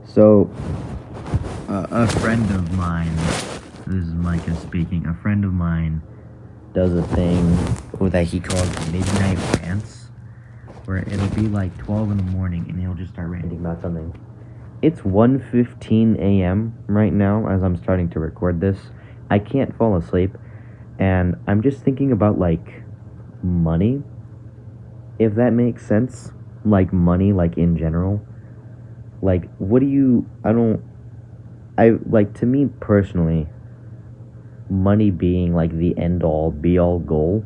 So, a friend of mine, this is Micah speaking, a friend of mine does a thing that he calls midnight rants, where it'll be like 12 in the morning and he'll just start ranting about something. It's 1:15 a.m. right now as I'm starting to record this. I can't fall asleep, and I'm just thinking about, like, money, if that makes sense. Like, money, like, in general. Like, what do you, to me personally, money being, like, the end-all, be-all goal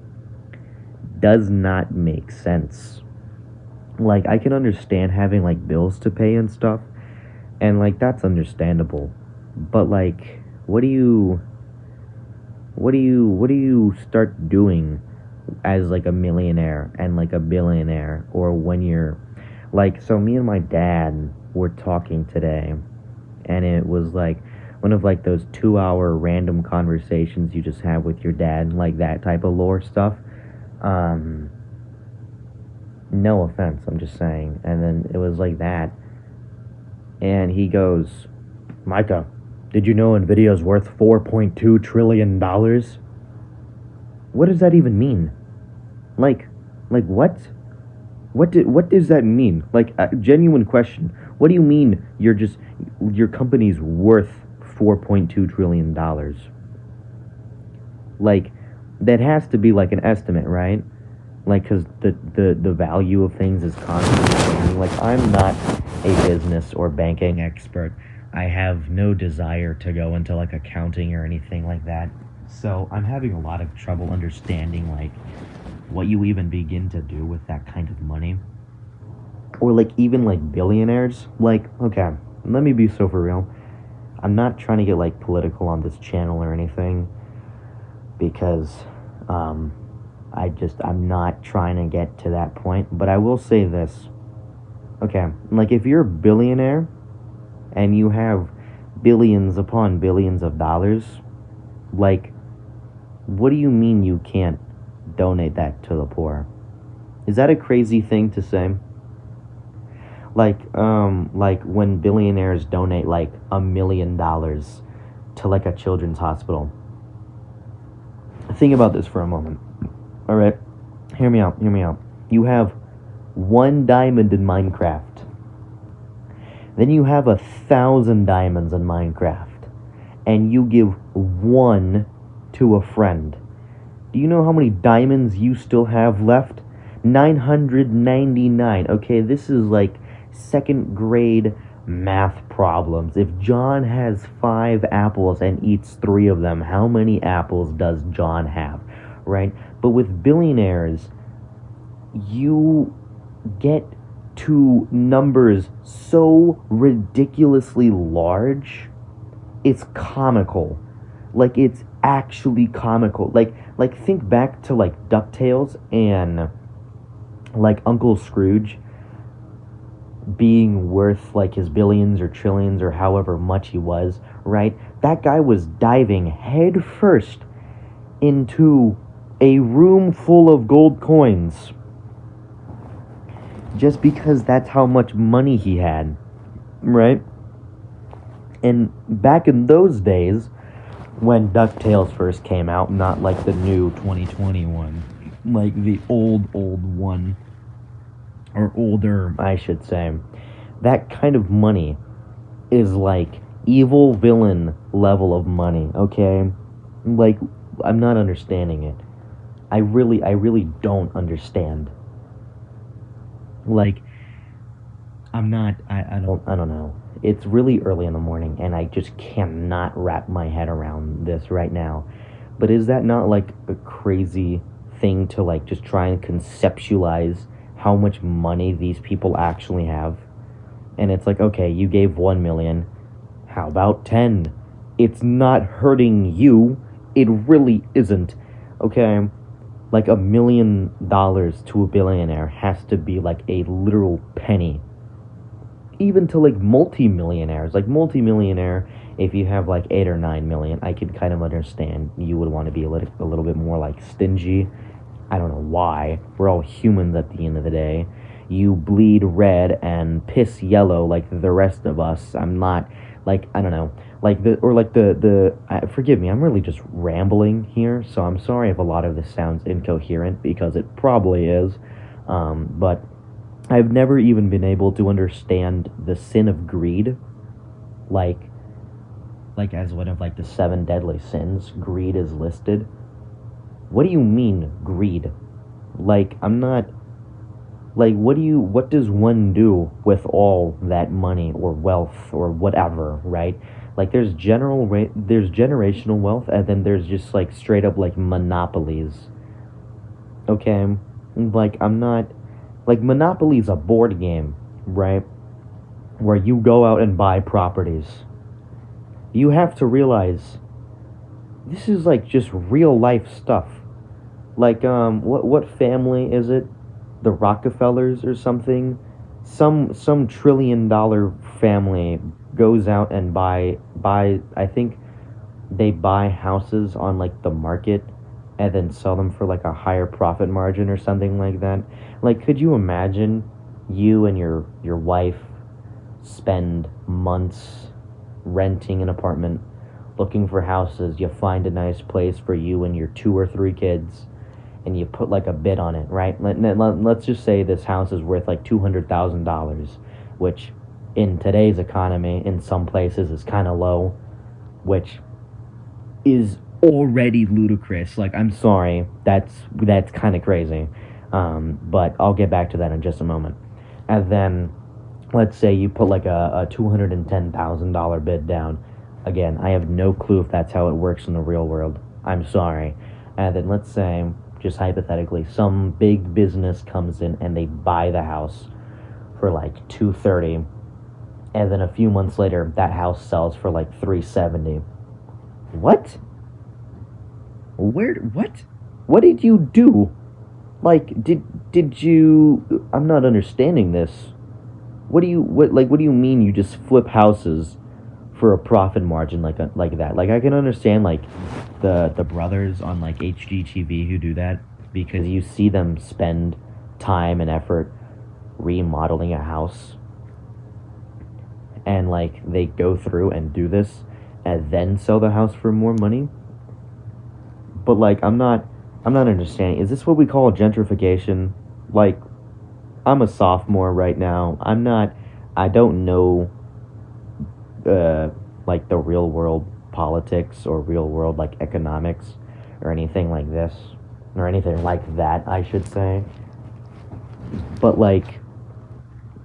does not make sense. Like, I can understand having, like, bills to pay and stuff, and, like, that's understandable. But, like, what do you start doing as, like, a millionaire and, like, a billionaire, or when you're, like, so me and my dad were talking today, and it was, like, one of, like, those 2-hour random conversations you just have with your dad, like, that type of lore stuff. No offense, I'm just saying. And then it was like that, and he goes, Micah, did you know Nvidia's worth $4.2 trillion? What does that even mean? Like what? What does that mean? Like, a genuine question. What do you mean your company's worth $4.2 trillion? Like, that has to be, like, an estimate, right? Like, because the value of things is constantly changing. Like, I'm not a business or banking expert. I have no desire to go into, like, accounting or anything like that. So I'm having a lot of trouble understanding, like, what you even begin to do with that kind of money. Or, like, even, like, billionaires. Like, okay, let me be so for real. I'm not trying to get, like, political on this channel or anything, because I'm not trying to get to that point. But I will say this. Okay, like, if you're a billionaire and you have billions upon billions of dollars, like, what do you mean you can't donate that to the poor? Is that a crazy thing to say? Like when billionaires donate, like, $1 million to, like, a children's hospital. Think about this for a moment. Alright? Hear me out. You have 1 diamond in Minecraft. Then you have 1,000 diamonds in Minecraft. And you give 1 to a friend. Do you know how many diamonds you still have left? 999. Okay, this is like 2nd grade math problems. If John has 5 apples and eats 3 of them, how many apples does John have? Right? But with billionaires, you get to numbers so ridiculously large, it's comical. Like, it's actually comical. Like think back to, like, DuckTales and, like, Uncle Scrooge being worth, like, his billions or trillions or however much he was, right? That guy was diving head first into a room full of gold coins just because that's how much money he had, right? And back in those days, when DuckTales first came out, not like the new 2021, like the old one, or older, I should say, that kind of money is like evil villain level of money, okay? Like, I'm not understanding it. I really don't understand. Like, I don't know. It's really early in the morning, and I just cannot wrap my head around this right now. But is that not, like, a crazy thing to, like, just try and conceptualize how much money these people actually have? And it's like, okay, you gave 1 million. How about 10? It's not hurting you. It really isn't. Okay? Like, $1 million to a billionaire has to be like a literal penny. Even to, like, multi-millionaires. Like, multi-millionaire, if you have, like, 8 or 9 million, I could kind of understand you would want to be a little bit more, like, stingy. I don't know why. We're all humans at the end of the day. you bleed red and piss yellow like the rest of us. I'm not, like, I don't know, like forgive me, I'm really just rambling here, so I'm sorry if a lot of this sounds incoherent, because it probably is. But I've never even been able to understand the sin of greed, like as one of like the seven deadly sins. Greed is listed. What do you mean greed? Like, I'm not, like, what does one do with all that money or wealth or whatever, right? Like, there's there's generational wealth, and then there's just like straight up like monopolies. Okay, like, I'm not, like, Monopoly's a board game, right? Where you go out and buy properties. You have to realize this is like just real life stuff. Like, what family is it? The Rockefellers or something? Some $1 trillion family goes out and buy I think they buy houses on like the market and then sell them for like a higher profit margin or something like that. Like, could you imagine you and your wife spend months renting an apartment, looking for houses, you find a nice place for you and your 2 or 3 kids, and you put like a bid on it, right? Let's just say this house is worth like $200,000, which in today's economy, in some places, is kind of low, which is already ludicrous. Like, I'm sorry, that's kind of crazy. But I'll get back to that in just a moment. And then, let's say you put like a $210,000 bid down. Again, I have no clue if that's how it works in the real world. I'm sorry. And then let's say, just hypothetically, some big business comes in and they buy the house for like 230, and then a few months later that house sells for like 370. What? What did you do? Like, did you, I'm not understanding this. What do you mean you just flip houses for a profit margin like that? Like, I can understand like the brothers on like HGTV who do that, because you see them spend time and effort remodeling a house, and like they go through and do this and then sell the house for more money. But like, I'm not understanding. Is this what we call gentrification? Like, I'm a sophomore right now. I don't know like the real world politics or real world like economics or anything like this, or anything like that, I should say. But like,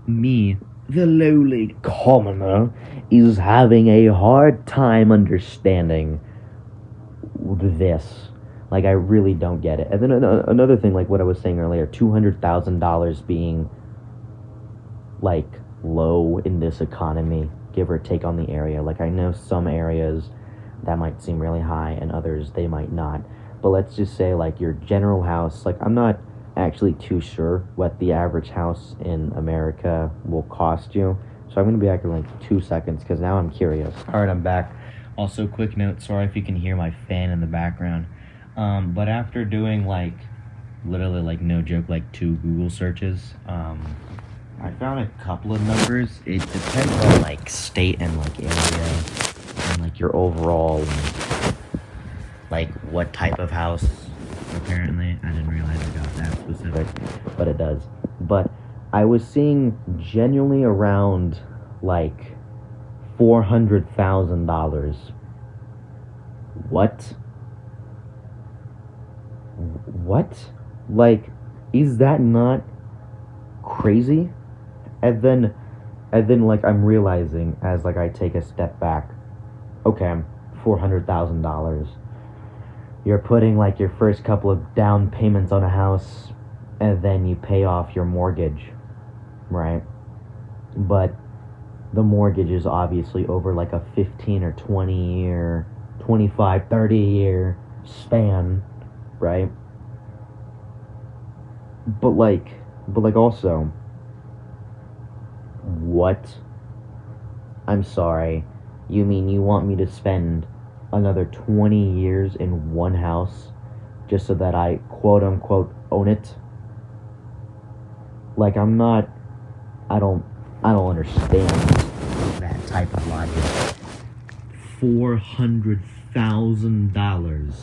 me, the lowly commoner, is having a hard time understanding this. Like, I really don't get it. And then another thing, like what I was saying earlier, $200,000 being like low in this economy, give or take on the area. Like, I know some areas that might seem really high and others they might not. But let's just say like your general house, like, I'm not actually too sure what the average house in America will cost you. So I'm going to be back in like 2 seconds, because now I'm curious. Alright, I'm back. Also, quick note, sorry if you can hear my fan in the background. But after doing like, literally like no joke, like 2 Google searches, I found a couple of numbers. It depends on like state and like area and like your overall like what type of house. Apparently, I didn't realize it got that specific, but it does. But I was seeing genuinely around like $400,000. What? Like, is that not crazy? And then like, I'm realizing as like I take a step back, okay, $400,000. You're putting like your first couple of down payments on a house, and then you pay off your mortgage, right? But the mortgage is obviously over like a 15 or 20 year, 25, 30 year span, right? But like also, what? I'm sorry, you mean you want me to spend another 20 years in one house just so that I quote unquote own it? Like, I don't understand that type of logic. $400,000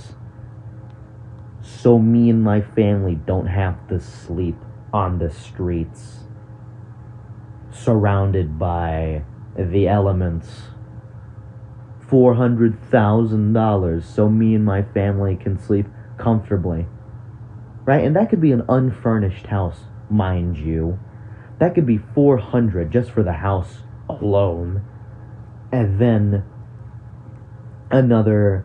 so me and my family don't have to sleep on the streets, surrounded by the elements. $400,000 so me and my family can sleep comfortably. Right? And that could be an unfurnished house, mind you. That could be 400 just for the house alone. And then another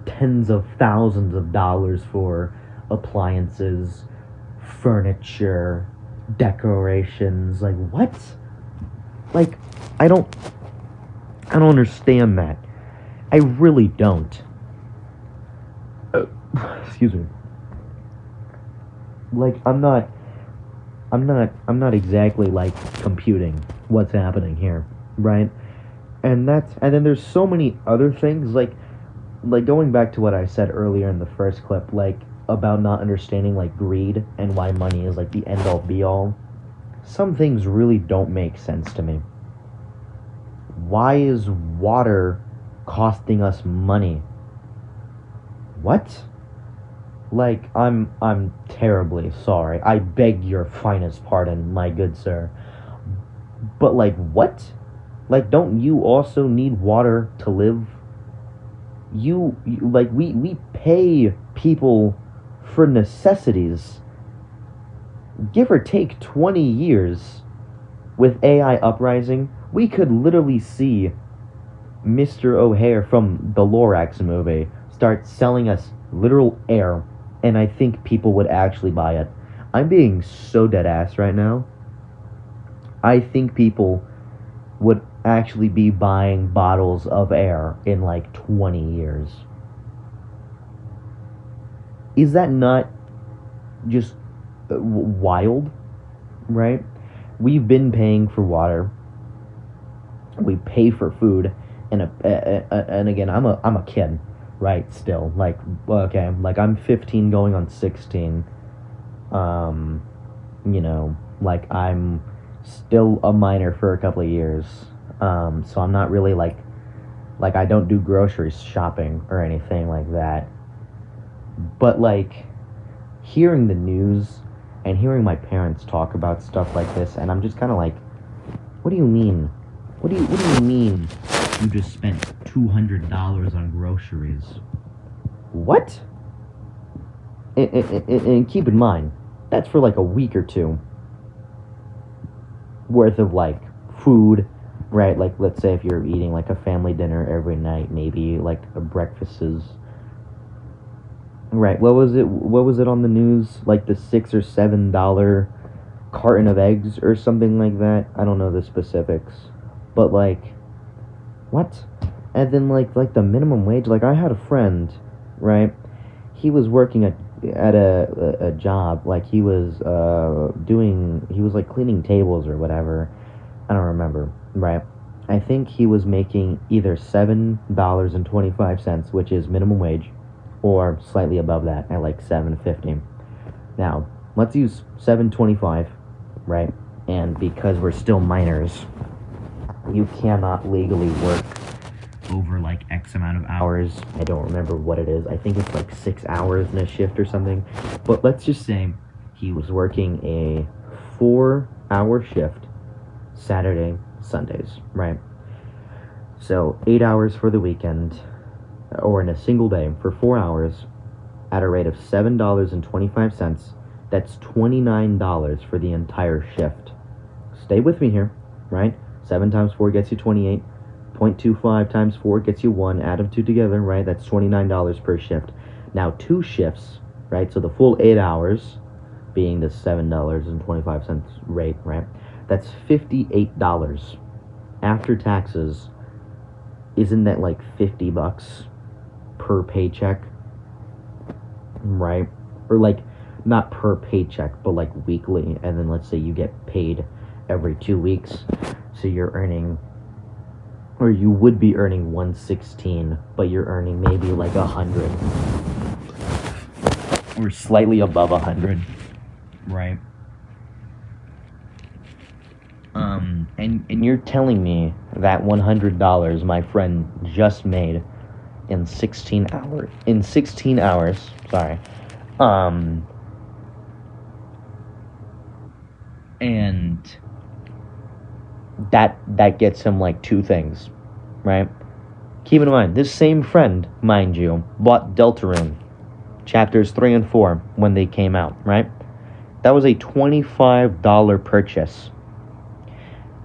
tens of thousands of dollars for appliances, furniture, decorations. Like, what? Like, I don't understand that. I really don't. Excuse me. Like, I'm not exactly like computing what's happening here, right? And then there's so many other things, like going back to what I said earlier in the first clip, like about not understanding like greed and why money is like the end all be all. Some things really don't make sense to me. Why is water costing us money? What? Like, I'm terribly sorry. I beg your finest pardon, my good sir. But like, what? Like, don't you also need water to live? You like, we pay people for necessities. Give or take 20 years with AI uprising, we could literally see Mr. O'Hare from the Lorax movie start selling us literal air, and I think people would actually buy it. I'm being so dead ass right now. I think people would actually be buying bottles of air in like 20 years. Is that not just wild, right? We've been paying for water. We pay for food, and again, I'm a kid, right? Still, like, okay, like I'm 15 going on 16. You know, like I'm still a minor for a couple of years. So I'm not really like I don't do grocery shopping or anything like that. But like hearing the news and hearing my parents talk about stuff like this, and I'm just kind of like, what do you mean? What do you mean you just spent $200 on groceries? What? And keep in mind, that's for like a week or two worth of like food, right? Like, let's say if you're eating like a family dinner every night, maybe like a breakfasts. Right, what was it on the news? Like the $6 or $7 carton of eggs or something like that? I don't know the specifics. But like, what? And then like the minimum wage, like I had a friend, right? He was working at a job, like he was like cleaning tables or whatever. I don't remember, right? I think he was making either $7.25, which is minimum wage, or slightly above that at like $7.50. Now, let's use $7.25, right? And because we're still minors, you cannot legally work over like X amount of hours. I don't remember what it is. I think it's like 6 hours in a shift or something. But let's just say he was working a 4-hour shift Saturday, Sundays, right? So 8 hours for the weekend, or in a single day for 4 hours at a rate of $7.25. That's $29 for the entire shift. Stay with me here, right? 7 times 4 gets you 28. 0.25 times 4 gets you 1. Add them two together, right? That's $29 per shift. Now 2 shifts, right? So the full 8 hours being the $7.25 rate, right? That's $58 after taxes. Isn't that like $50 per paycheck, right? Or like not per paycheck, but like weekly, and then let's say you get paid every 2 weeks, so you're earning, or you would be earning 116, but you're earning maybe like 100 or slightly above 100, right? And you're telling me that $100 my friend just made in 16 hours, sorry, and that gets him like two things, right? Keep in mind, this same friend, mind you, bought Deltarune chapters 3 and 4 when they came out, right? That was a $25 purchase.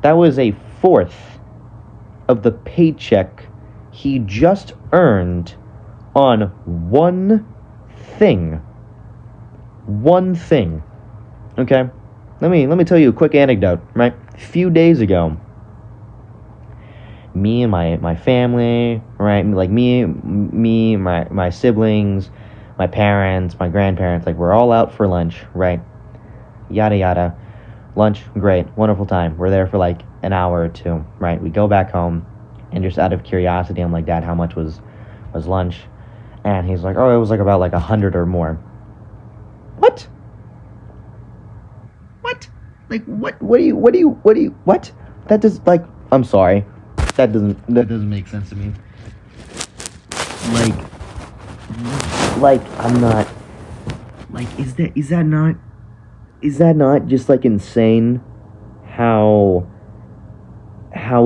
That was a fourth of the paycheck he just earned on one thing. One thing. Okay? Let me tell you a quick anecdote, right? A few days ago, me and my family, right? Like my siblings, my parents, my grandparents, like we're all out for lunch, right? Yada yada. Lunch, great, wonderful time. We're there for like an hour or two, right? We go back home, and just out of curiosity, I'm like, Dad, how much was lunch? And he's like, oh, it was like about like 100 or more. What? What? Like what do you what? That does, like, I'm sorry. That doesn't make sense to me. Like I'm not, like, is that not just like insane how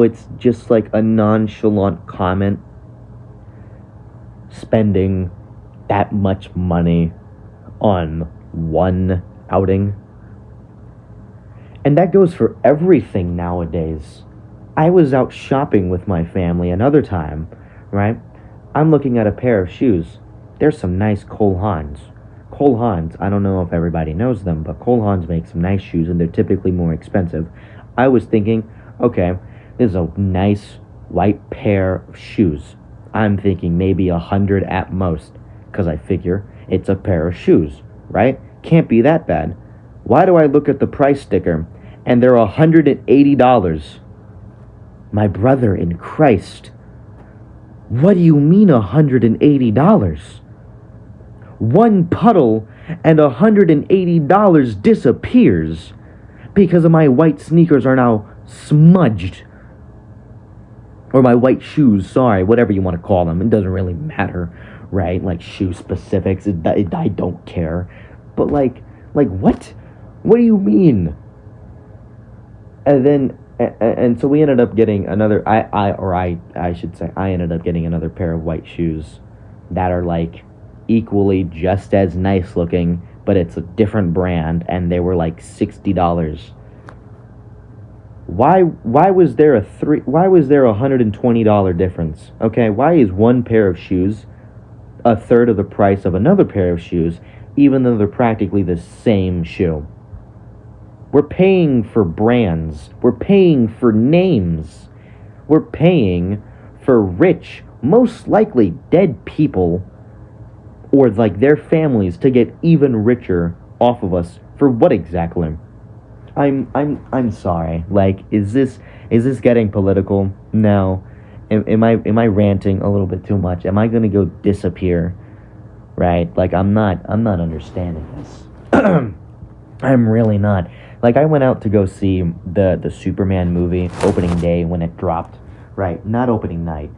it's just like a nonchalant comment spending that much money on one outing? And that goes for everything nowadays. I was out shopping with my family another time, right? I'm looking at a pair of shoes. There's some nice Cole Haans. Cole Haans, I don't know if everybody knows them, but Cole Haans makes some nice shoes, and they're typically more expensive. I was thinking, okay, this is a nice white pair of shoes. I'm thinking maybe 100 at most, because I figure it's a pair of shoes, right? Can't be that bad. Why do I look at the price sticker, and they're $180? My brother in Christ, what do you mean $180? One puddle and $180 disappears because of my white sneakers are now smudged. Or my white shoes, sorry, whatever you want to call them. It doesn't really matter, right? Like shoe specifics, I don't care. But like what? What do you mean? And so we ended up getting another, I should say, I ended up getting another pair of white shoes that are like equally just as nice looking, but it's a different brand, and they were like $60. Why was there a $120 difference? Okay, why is one pair of shoes a third of the price of another pair of shoes, even though they're practically the same shoe? We're paying for brands. We're paying for names. We're paying for rich, most likely dead people, or like their families, to get even richer off of us. For what exactly? I'm sorry. Like, is this getting political? No. Am I ranting a little bit too much? Am I gonna go disappear? Right? Like, I'm not understanding this. I'm really not. Like, I went out to go see the Superman movie opening day when it dropped. Right? Not opening night.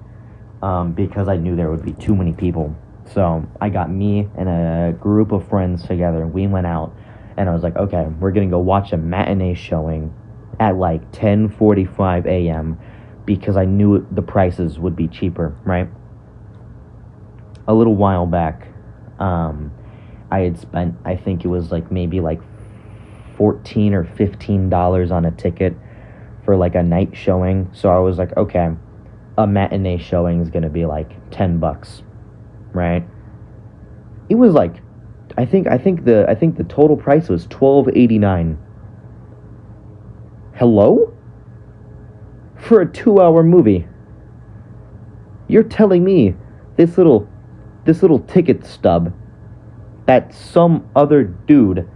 Because I knew there would be too many people. So I got me and a group of friends together. We went out, and I was like, okay, we're gonna go watch a matinee showing at like 10:45 a.m. because I knew the prices would be cheaper, right? A little while back, I had spent, I think it was like maybe like $14 or $15 on a ticket for like a night showing. So I was like, okay, a matinee showing is gonna be like $10. Right? It was like, I think the total price was $12.89. Hello? For a 2-hour movie. You're telling me this little ticket stub that some other dude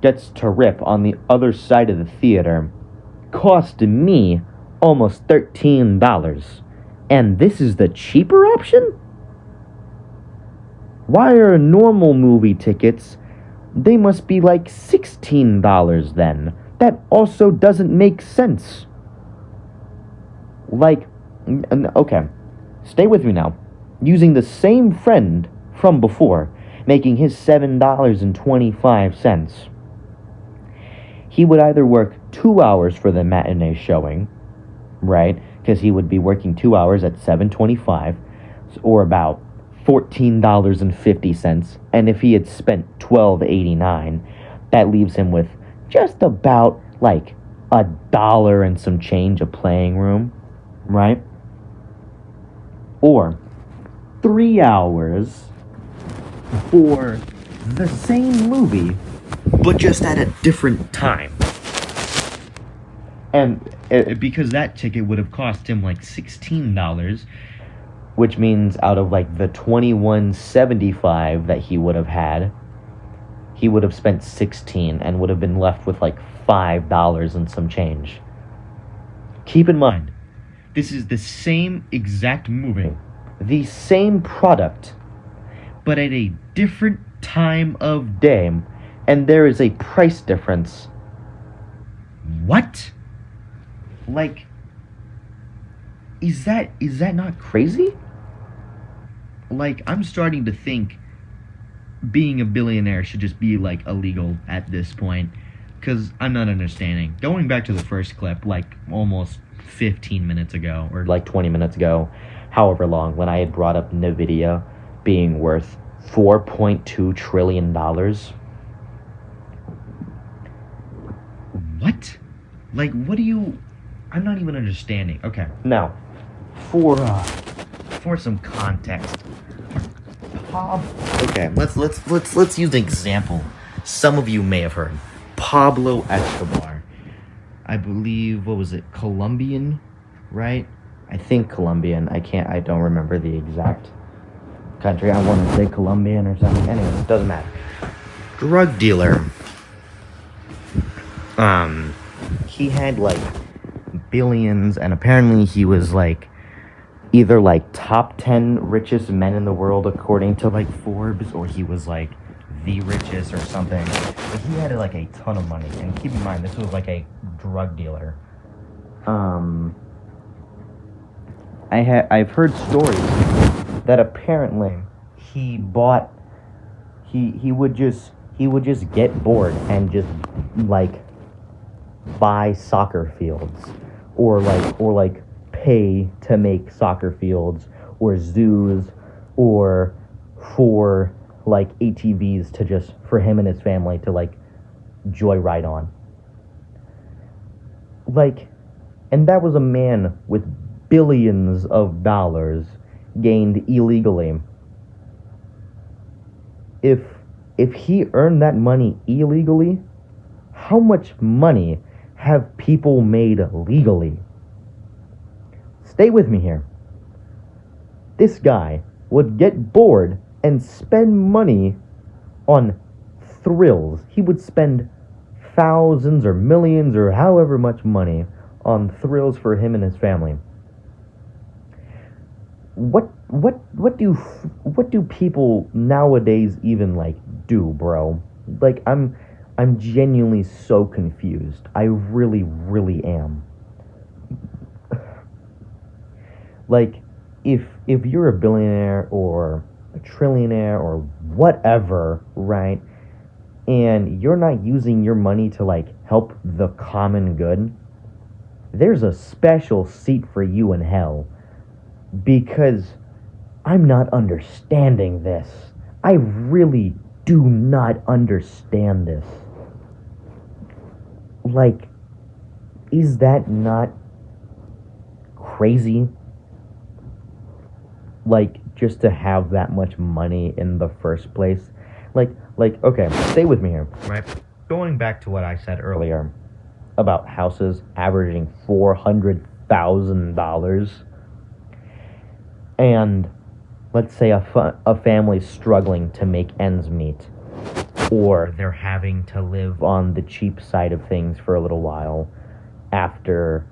gets to rip on the other side of the theater cost me almost $13. And this is the cheaper option? Why are normal movie tickets, they must be like $16 then? That also doesn't make sense. Like, okay, stay with me now. Using the same friend from before, making his $7.25. He would either work 2 hours for the matinee showing, right? Because he would be working 2 hours at $7.25, or about $14.50. And if he had spent $12.89, that leaves him with just about like $1 and some change of playing room, right? Or 3 hours for the same movie, but just at a different time. And because that ticket would have cost him like $16, which means out of like the $21.75 that he would have had, he would have spent $16 and would have been left with like $5 and some change. Keep in mind, this is the same exact movie, the same product, but at a different time of day, and there is a price difference. What? Like, is that not crazy? Like, I'm starting to think being a billionaire should just be like illegal at this point, because I'm not understanding. Going back to the first clip, like almost 15 minutes ago, or like 20 minutes ago, however long, when I had brought up NVIDIA being worth $4.2 trillion. What? Like, what do you... I'm not even understanding. Okay, now, for some context. Okay, let's use an example. Some of you may have heard. Pablo Escobar. I believe, what was it, Colombian, right? I think Colombian. I don't remember the exact country. I want to say Colombian or something. Anyway, it doesn't matter. Drug dealer. He had like billions, and apparently he was like either like top 10 richest men in the world according to like Forbes, or he was like the richest or something. But he had like a ton of money, and keep in mind this was like a drug dealer. I've heard stories that apparently he would just get bored and just like buy soccer fields, or like pay to make soccer fields or zoos, or for like ATVs to just for him and his family to like joyride on. Like, and that was a man with billions of dollars gained illegally. If he earned that money illegally, how much money have people made legally? Stay with me here. This guy would get bored and spend money on thrills. He would spend thousands or millions or however much money on thrills for him and his family. What do people nowadays even like do, bro? Like, I'm genuinely so confused. I really, really am. Like, if you're a billionaire or a trillionaire or whatever, right, and you're not using your money to like help the common good, there's a special seat for you in hell. Because I'm not understanding this. I really do not understand this. Like, is that not crazy? Like, just to have that much money in the first place? Like, okay, stay with me here, right? Going back to what I said earlier about houses averaging $400,000, and let's say a family's struggling to make ends meet, or they're having to live on the cheap side of things for a little while after,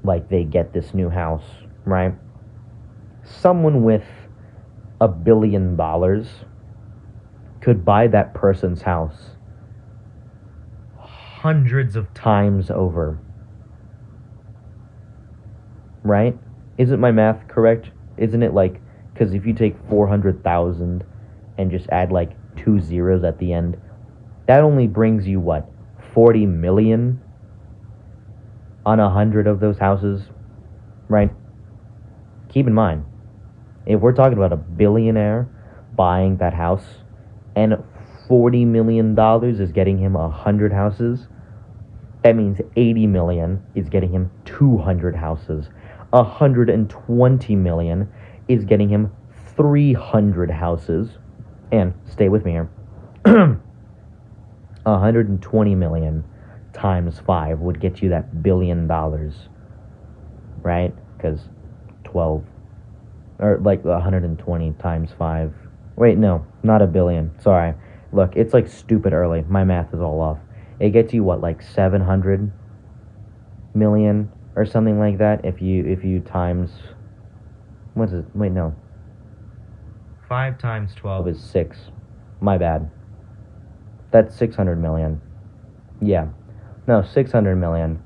like, they get this new house, right? Someone with $1 billion could buy that person's house hundreds of times over. Right? Isn't my math correct? Isn't it like, because if you take 400,000 and just add like 2 zeros at the end, that only brings you what, 40 million on 100 of those houses, right? Keep in mind, if we're talking about a billionaire buying that house and $40 million is getting him 100 houses, that means 80 million is getting him 200 houses. 120 million is getting him 300 houses. And stay with me here. 120 million times 5 would get you that $1 billion. Right? Because 12, or like 120 times 5. Wait, no, not a billion. Sorry. Look, it's like stupid early. My math is all off. It gets you what, like 700 million or something like that if you times, what is it? Wait, no. 5 times 12 is 6. My bad. That's 600 million. Yeah. No, 600 million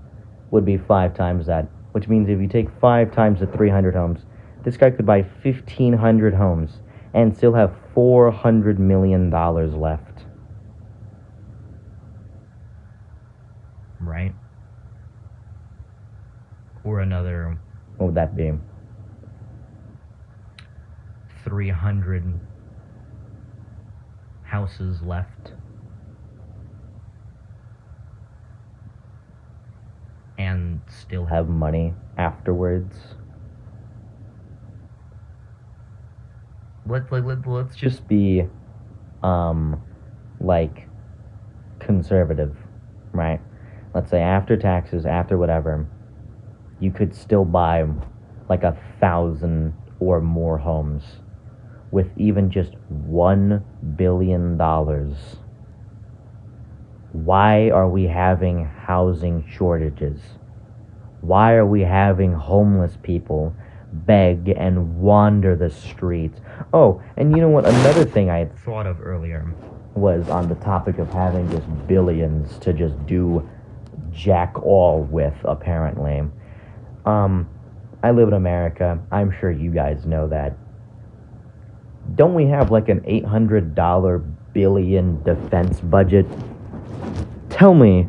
would be 5 times that, which means if you take 5 times the 300 homes, this guy could buy 1,500 homes and still have $400 million left. Right? Or another, what would that be? 300 houses left. And still have money afterwards. Let's just be, like, conservative, right? Let's say after taxes, after whatever, you could still buy like 1,000 or more homes with even just $1 billion. Why are we having housing shortages? Why are we having homeless people beg and wander the streets? Oh, and you know what? Another thing I had thought of earlier was on the topic of having just billions to just do jack all with, apparently. I live in America. I'm sure you guys know that. Don't we have like an $800 billion defense budget? Tell me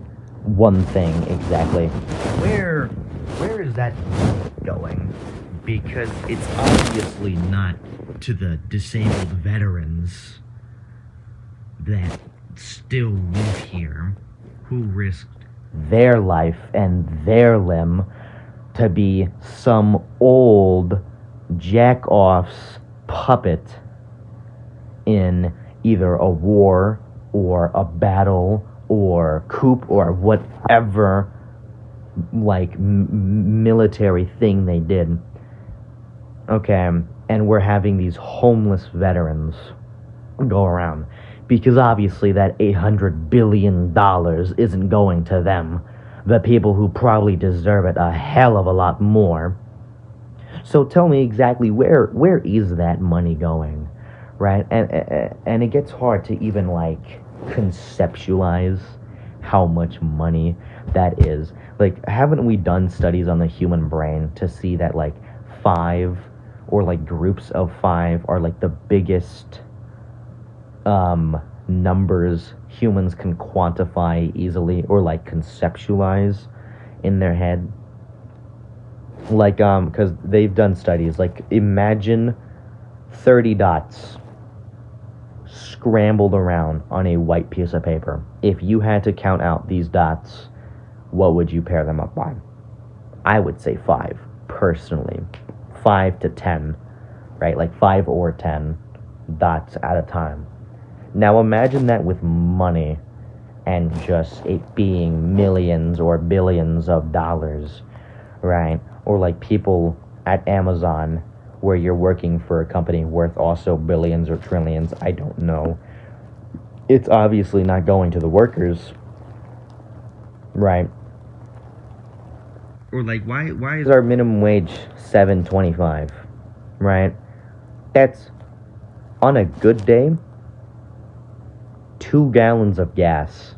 one thing exactly. Where is that going? Because it's obviously not to the disabled veterans that still live here, who risked their life and their limb to be some old jack-off's puppet in either a war or a battle or coup or whatever, like, military thing they did. Okay, and we're having these homeless veterans go around because obviously that $800 billion isn't going to them, the people who probably deserve it a hell of a lot more. So tell me exactly where is that money going, right? And it gets hard to even like conceptualize how much money that is. Like, haven't we done studies on the human brain to see that like 5 or like groups of 5 are like the biggest numbers humans can quantify easily or like conceptualize in their head? Like, because they've done studies, like, imagine 30 dots scrambled around on a white piece of paper. If you had to count out these dots, what would you pair them up by? I would say 5, personally. 5 to 10, right? Like 5 or 10 dots at a time. Now imagine that with money and just it being millions or billions of dollars, right? Or like people at Amazon where you're working for a company worth also billions or trillions, I don't know. It's obviously not going to the workers, right? Or like why is our minimum wage $7.25, right? That's on a good day 2 gallons of gas.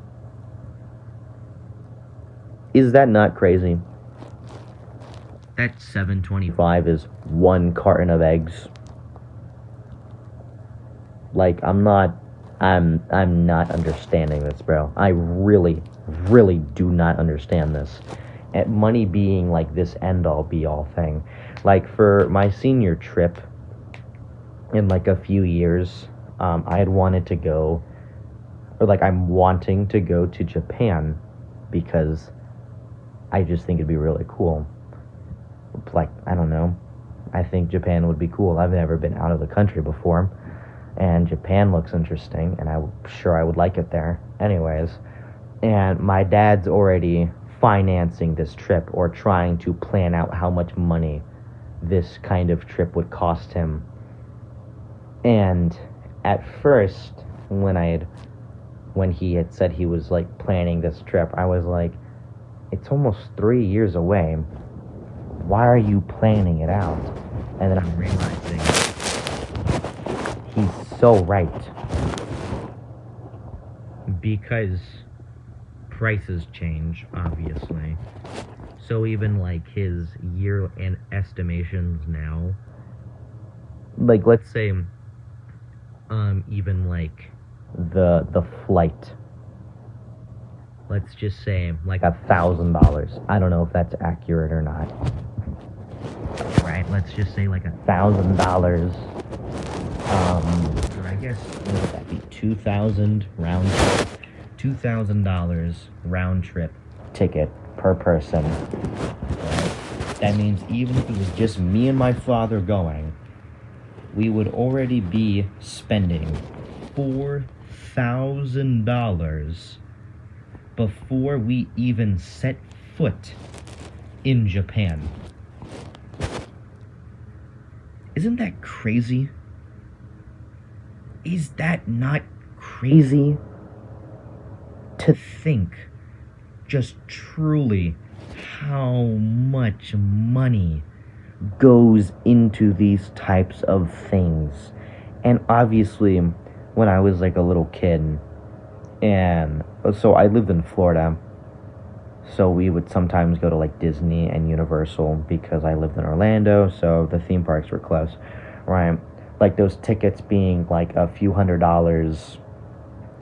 Is that not crazy? That $7.25 is one carton of eggs. Like, I'm not understanding this, bro. I really, really do not understand this. And money being like this end-all be-all thing. Like, for my senior trip in like a few years, I had wanted to go, or like I'm wanting to go to Japan because I just think it'd be really cool. Like, I don't know. I think Japan would be cool. I've never been out of the country before, and Japan looks interesting, and I'm sure I would like it there. Anyways, and my dad's already financing this trip or trying to plan out how much money this kind of trip would cost him. And at first, when he had said he was like planning this trip, I was like, it's almost 3 years away. Why are you planning it out? And then I'm realizing he's so right. Because prices change, obviously. So even like his year and estimations now, like let's say, even like the flight, let's just say like $1,000. I don't know if that's accurate or not. Right, let's just say like $1,000. Or I guess what would that be? $2,000 round trip. $2,000 round trip ticket per person. Right? That means even if it was just me and my father going, we would already be spending $4,000 before we even set foot in Japan. Isn't that crazy? Is that not crazy? To think just truly how much money goes into these types of things. And obviously, when I was like a little kid, and so I lived in Florida, so we would sometimes go to like Disney and Universal because I lived in Orlando, so the theme parks were close, right? Like those tickets being like a few $100s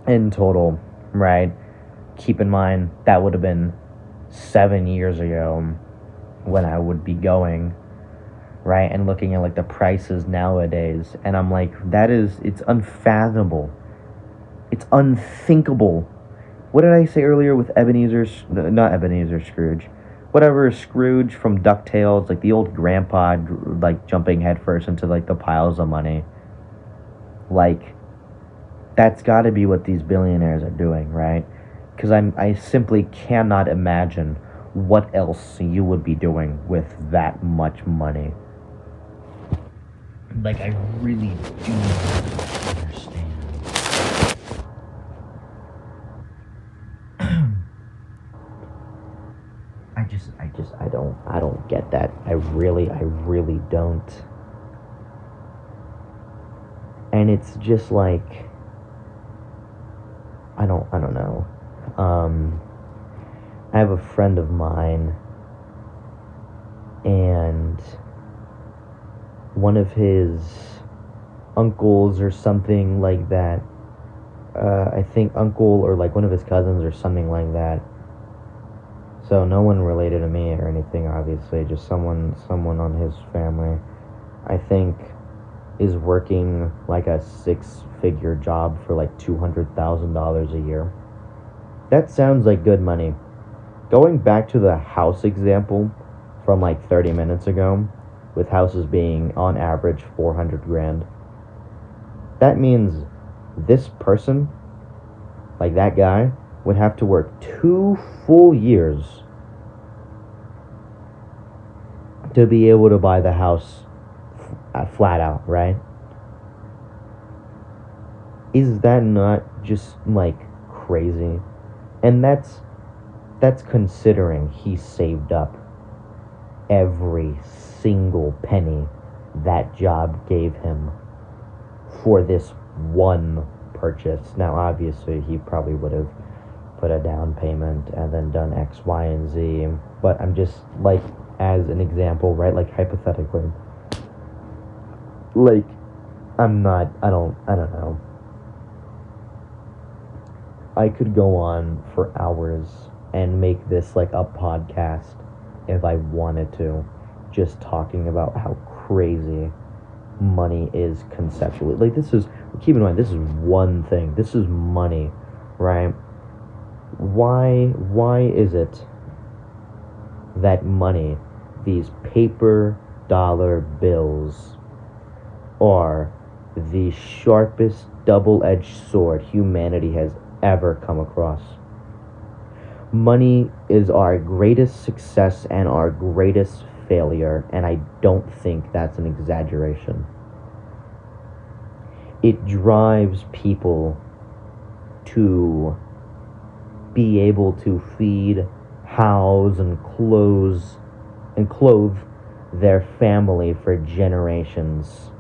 in total, right? Keep in mind, that would have been 7 years ago when I would be going, right? And looking at like the prices nowadays, and I'm like, it's unfathomable. It's unthinkable. What did I say earlier with not Ebenezer Scrooge, whatever, Scrooge from DuckTales, like the old grandpa, like jumping headfirst into like the piles of money. Like, that's got to be what these billionaires are doing, right? Because I simply cannot imagine what else you would be doing with that much money. Like, I really do not understand. I don't get that. I really don't. And it's just like, I don't know. I have a friend of mine, and one of his uncles or something like that, I think uncle or like one of his cousins or something like that. So no one related to me or anything, obviously, just someone on his family, I think, is working like a 6-figure job for like $200,000 a year. That sounds like good money. Going back to the house example from like 30 minutes ago, with houses being on average 400 grand, that means this person, like that guy, would have to work 2 full years to be able to buy the house flat out, right? Is that not just like crazy? And that's considering he saved up every single penny that job gave him for this one purchase. Now, obviously, he probably would have put a down payment and then done X, Y, and Z. But I'm just, like, as an example, right, like, hypothetically, like, I don't know. I could go on for hours and make this, like, a podcast if I wanted to, just talking about how crazy money is conceptually. Like, this is, keep in mind, this is one thing. This is money, right? Why is it that money, these paper dollar bills, are the sharpest double-edged sword humanity has ever come across? Money is our greatest success and our greatest failure, and I don't think that's an exaggeration. It drives people to be able to feed, house, and clothe their family for generations,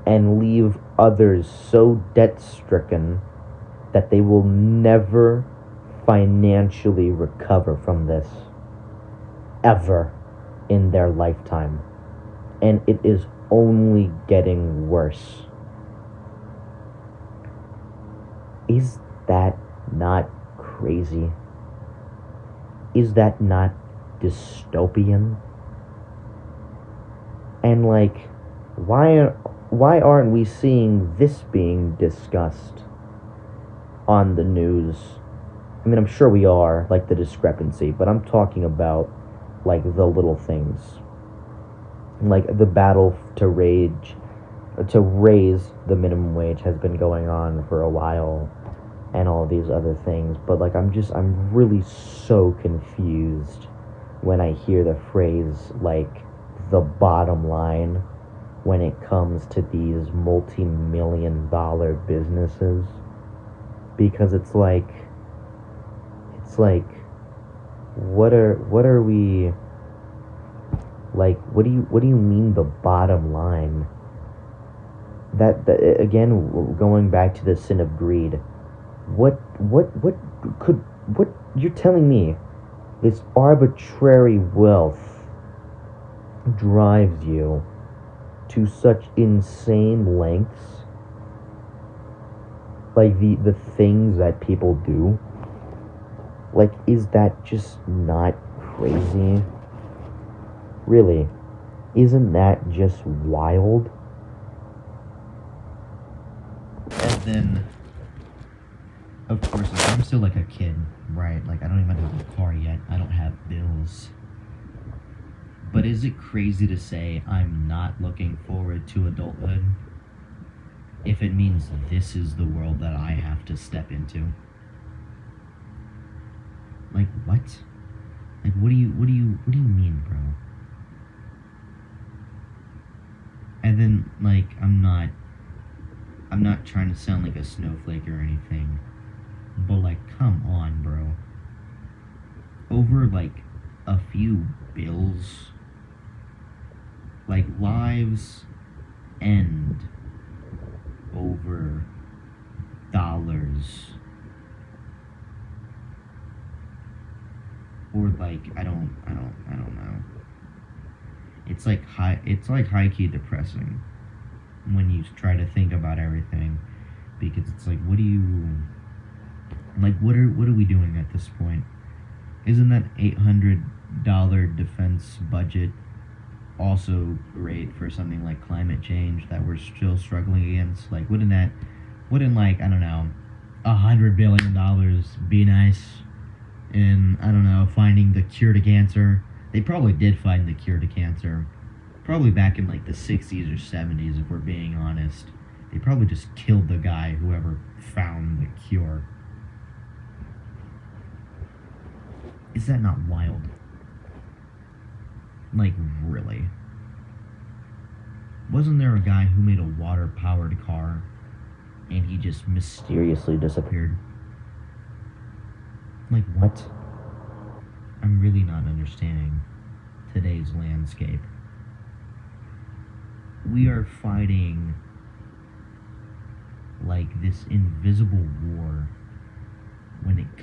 and leave others so debt-stricken that they will never financially recover from this ever in their lifetime. And it is only getting worse. Is that not crazy? Is that not dystopian? And, like, why aren't we seeing this being discussed on the news? I mean, I'm sure we are, like, the discrepancy, but I'm talking about, like, the little things. Like, the battle to raise the minimum wage has been going on for a while, and all these other things, but, like, I'm really so confused when I hear the phrase, like, the bottom line, when it comes to these multi-million-dollar businesses, because it's like, what are we, like, what do you mean the bottom line? That again, going back to the sin of greed, what you're telling me this arbitrary wealth drives you to such insane lengths, like the things that people do? Like, is that just not crazy? Really? Isn't that just wild? And then, of course, like, I'm still like a kid, right? Like, I don't even have a car yet. I don't have bills. But is it crazy to say I'm not looking forward to adulthood if it means this is the world that I have to step into? Like, what? Like, what do you mean, bro? And then, like, I'm not trying to sound like a snowflake or anything, but, like, come on, bro. Over, like, a few bills, like, lives end over dollars. Or, like, I don't know. It's like high-key depressing when you try to think about everything, because it's like, what are we doing at this point? Isn't that $800 defense budget also great for something like climate change that we're still struggling against? Like, wouldn't like, I don't know, $100 billion be nice in, I don't know, finding the cure to cancer? They probably did find the cure to cancer, probably back in, like, the 60s or 70s, if we're being honest. They probably just killed the guy, whoever found the cure. Is that not wild? Like, really? Wasn't there a guy who made a water-powered car, and he just mysteriously disappeared? Like, what? I'm really not understanding today's landscape. We are fighting, like, this invisible war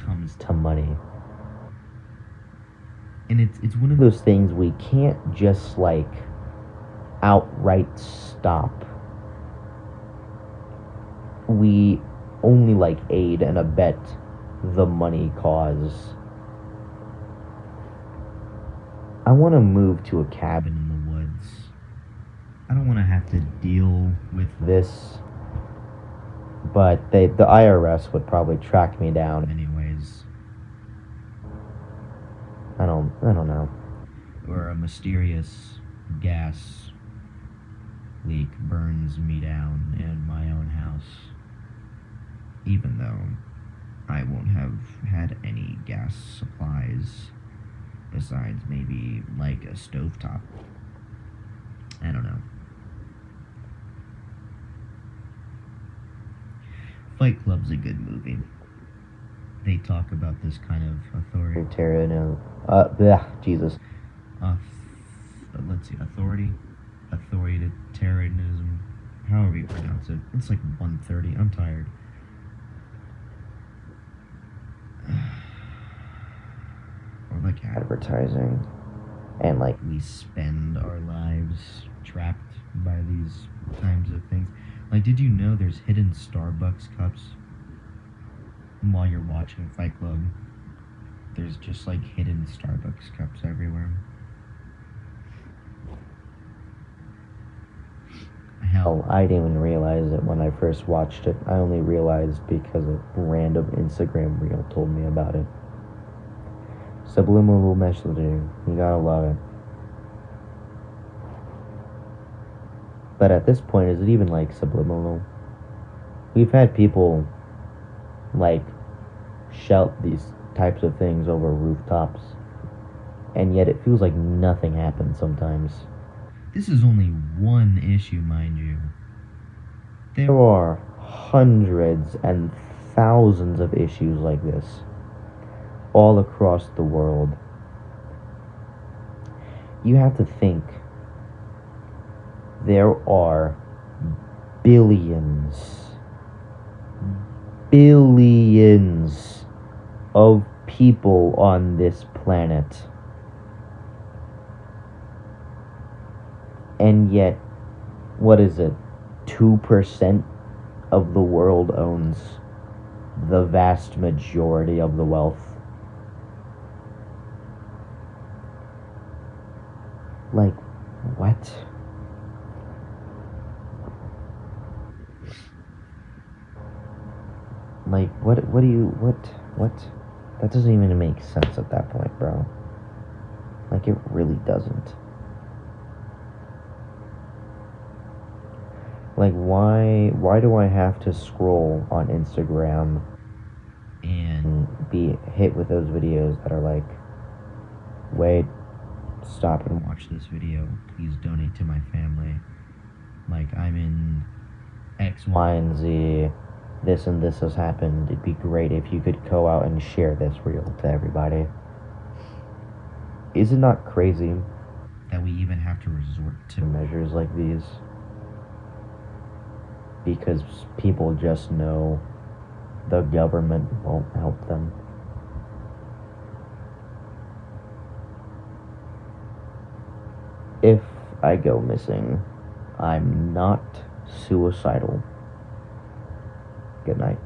comes to money. And it's one of those things we can't just, like, outright stop. We only, like, aid and abet the money cause. I want to move to a cabin in the woods. I don't want to have to deal with this, but the IRS would probably track me down anyways. I don't know. Or a mysterious gas leak burns me down in my own house, even though I won't have had any gas supplies besides maybe like a stovetop. I don't know. Fight Club's a good movie. They talk about this kind of authoritarian, Jesus. Let's see, authoritarianism, however you pronounce it. It's like 1:30. I'm tired. Or like advertising, and like we spend our lives trapped by these kinds of things. Like, did you know there's hidden Starbucks cups while you're watching Fight Club? There's just like hidden Starbucks cups everywhere. Hell, I didn't even realize it when I first watched it. I only realized because a random Instagram reel told me about it. Subliminal messaging, you gotta love it. But at this point, is it even like subliminal? We've had people like shout these types of things over rooftops, and yet it feels like nothing happens sometimes. This is only one issue, mind you. There are hundreds and thousands of issues like this all across the world. You have to think there are billions of people on this planet. And yet, what is it? 2% of the world owns the vast majority of the wealth. Like, what? Like, what that doesn't even make sense at that point, bro. Like, it really doesn't. Like, why do I have to scroll on Instagram and be hit with those videos that are like, wait, stop and watch this video, please donate to my family, like, I'm in X, Y, and Z, this and this has happened, it'd be great if you could go out and share this reel to everybody. Is it not crazy that we even have to resort to measures like these? Because people just know the government won't help them. If I go missing, I'm not suicidal. Good night.